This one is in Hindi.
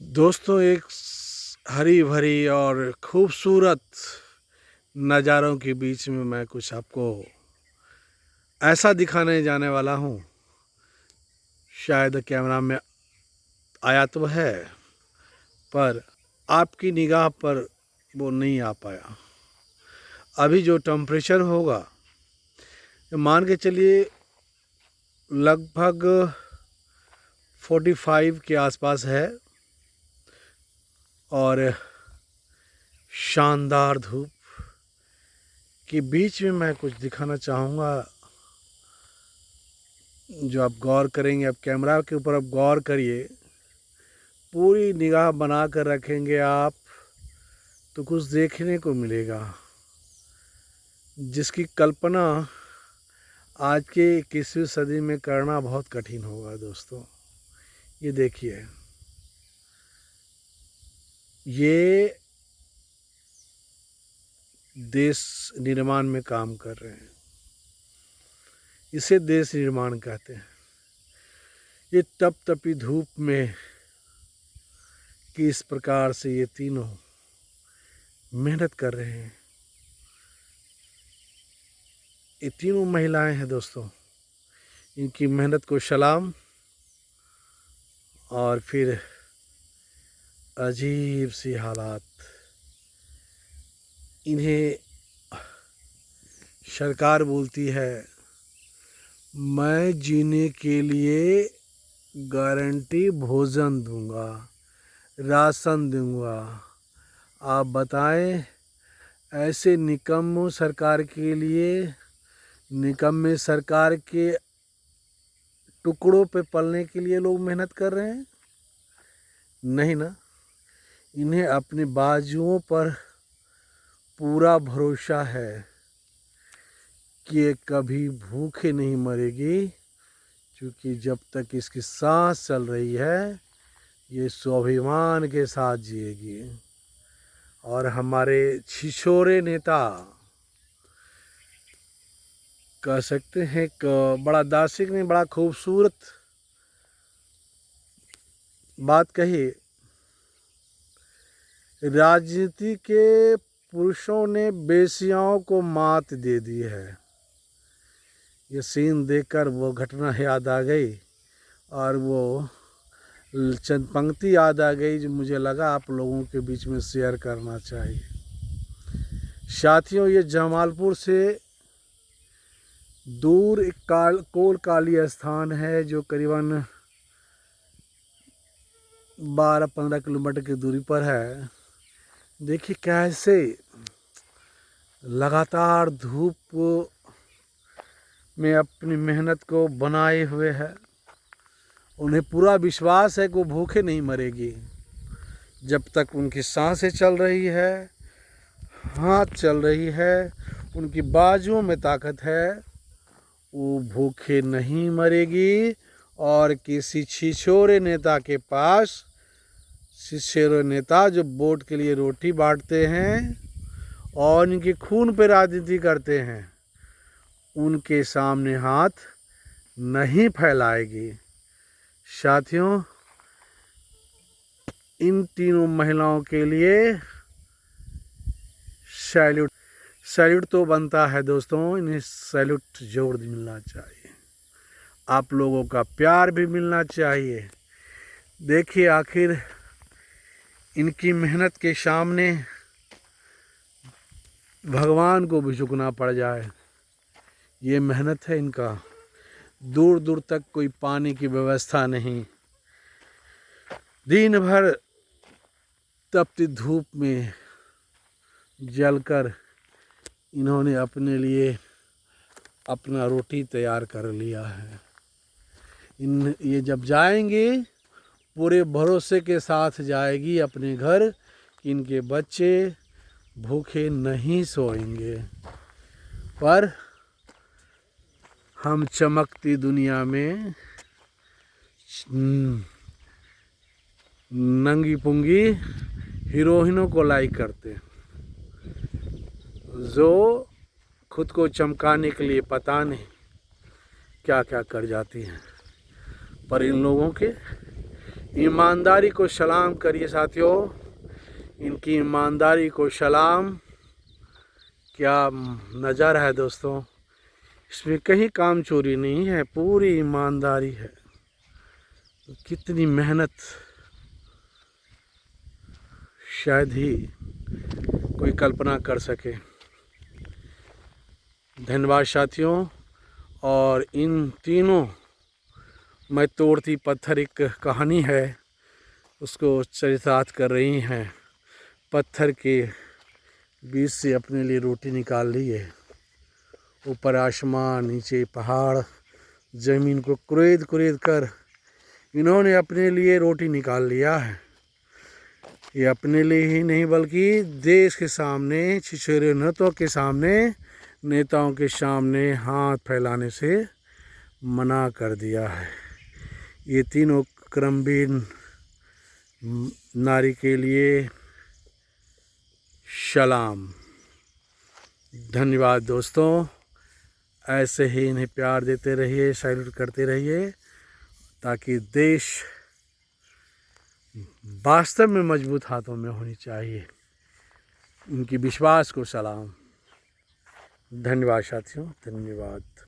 दोस्तों, एक हरी भरी और खूबसूरत नज़ारों के बीच में मैं कुछ आपको ऐसा दिखाने जाने वाला हूँ। शायद कैमरा में आया तो है, पर आपकी निगाह पर वो नहीं आ पाया। अभी जो टेम्परेचर होगा, मान के चलिए लगभग 45 के आसपास है और शानदार धूप के बीच में मैं कुछ दिखाना चाहूँगा जो आप गौर करेंगे। आप कैमरा के ऊपर आप गौर करिए, पूरी निगाह बना कर रखेंगे आप तो कुछ देखने को मिलेगा जिसकी कल्पना आज के 21वीं सदी में करना बहुत कठिन होगा। दोस्तों, ये देखिए, ये देश निर्माण में काम कर रहे हैं, इसे देश निर्माण कहते हैं। ये तप तपी धूप में किस प्रकार से ये तीनों मेहनत कर रहे हैं। ये तीनों महिलाएं हैं दोस्तों, इनकी मेहनत को सलाम। और फिर अजीब सी हालात, इन्हें सरकार बोलती है मैं जीने के लिए गारंटी भोजन दूंगा, राशन दूंगा। आप बताएं, ऐसे निकम्मों सरकार के लिए, निकम्मे सरकार के टुकड़ों पे पलने के लिए लोग मेहनत कर रहे हैं? नहीं ना। इन्हें अपनी बाजुओं पर पूरा भरोसा है कि ये कभी भूखे नहीं मरेगी, क्योंकि जब तक इसकी सांस चल रही है ये स्वाभिमान के साथ जिएगी। और हमारे छिछोरे नेता, कह सकते हैं कि बड़ा दार्शनिक ने बड़ा खूबसूरत बात कही। राजनीति के पुरुषों ने बेसियाओं को मात दे दी है। ये सीन देखकर वो घटना याद आ गई और वो चंद पंक्ति याद आ गई जो मुझे लगा आप लोगों के बीच में शेयर करना चाहिए। साथियों, ये जमालपुर से दूर एक कोल काली स्थान है जो करीबन 12-15 किलोमीटर की दूरी पर है। देखिए कैसे लगातार धूप में अपनी मेहनत को बनाए हुए है। उन्हें पूरा विश्वास है कि वो भूखे नहीं मरेगी। जब तक उनकी सांसें चल रही है, हाथ चल रही है, उनकी बाजुओं में ताकत है, वो भूखे नहीं मरेगी। और किसी छिछोरे नेता के पास, छिछोरे नेता जो वोट के लिए रोटी बांटते हैं और इनके खून पे राजनीति करते हैं, उनके सामने हाथ नहीं फैलाएगी। साथियों, इन तीनों महिलाओं के लिए सैल्यूट। सैल्यूट तो बनता है दोस्तों, इन्हें सैल्यूट जोड़ मिलना चाहिए। आप लोगों का प्यार भी मिलना चाहिए। देखिए, आखिर इनकी मेहनत के सामने भगवान को भी झुकना पड़ जाए। ये मेहनत है इनका। दूर दूर तक कोई पानी की व्यवस्था नहीं। दिन भर तपती धूप में जलकर इन्होंने अपने लिए अपना रोटी तैयार कर लिया है। ये जब जाएंगे पूरे भरोसे के साथ जाएगी अपने घर कि इनके बच्चे भूखे नहीं सोएंगे। पर हम चमकती दुनिया में नंगी पुंगी हीरोइनों को लाइक करते हैं, जो खुद को चमकाने के लिए पता नहीं क्या क्या कर जाती हैं। पर इन लोगों के ईमानदारी को सलाम करिए साथियों, इनकी ईमानदारी को सलाम। क्या नज़ारा है दोस्तों, इसमें कहीं काम चोरी नहीं है, पूरी ईमानदारी है। कितनी मेहनत शायद ही कोई कल्पना कर सके। धन्यवाद साथियों। और इन तीनों मैं तोड़ती पत्थर एक कहानी है, उसको चरितार्थ कर रही हैं। पत्थर के बीच से अपने लिए रोटी निकाल ली है। ऊपर आसमान, नीचे पहाड़, ज़मीन को कुरेद कुरेद कर इन्होंने अपने लिए रोटी निकाल लिया है। ये अपने लिए ही नहीं बल्कि देश के सामने, छिछोरे नेताओं के सामने हाथ फैलाने से मना कर दिया है। ये तीनों क्रमवीर नारी के लिए सलाम। धन्यवाद दोस्तों। ऐसे ही इन्हें प्यार देते रहिए, सैल्यूट करते रहिए, ताकि देश वास्तव में मजबूत हाथों में होनी चाहिए। इनकी विश्वास को सलाम। धन्यवाद साथियों, धन्यवाद।